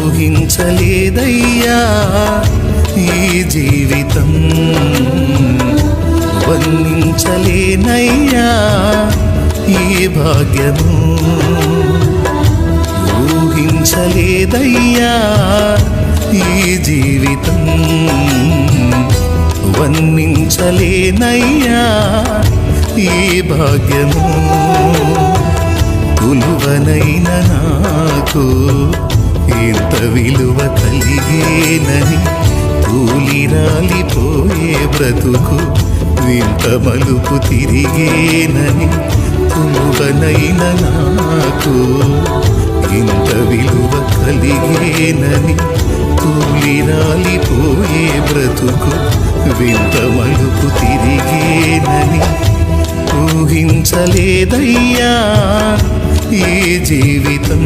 ఊహించలేదయ్యా ఈ జీవితం, వర్ణించలేనయ్యా ఈ భాగ్యము. ఊహించలేదయ్యా ఈ జీవితం, వర్ణించలేనయ్యా ఈ భాగ్యము. కొలువనైన నాకు ఎంత విలువ కలిగేనని, కూలి రాలిపోయే బ్రతుకు వింత మలుపు తిరిగేనని. కొలువనైన నాకు ఇంత విలువ కలిగేనని, కూలి రాలిపోయే బ్రతుకు వింత మలుపు తిరిగేనని. ఊహించలేదయ్యా ఈ జీవితం.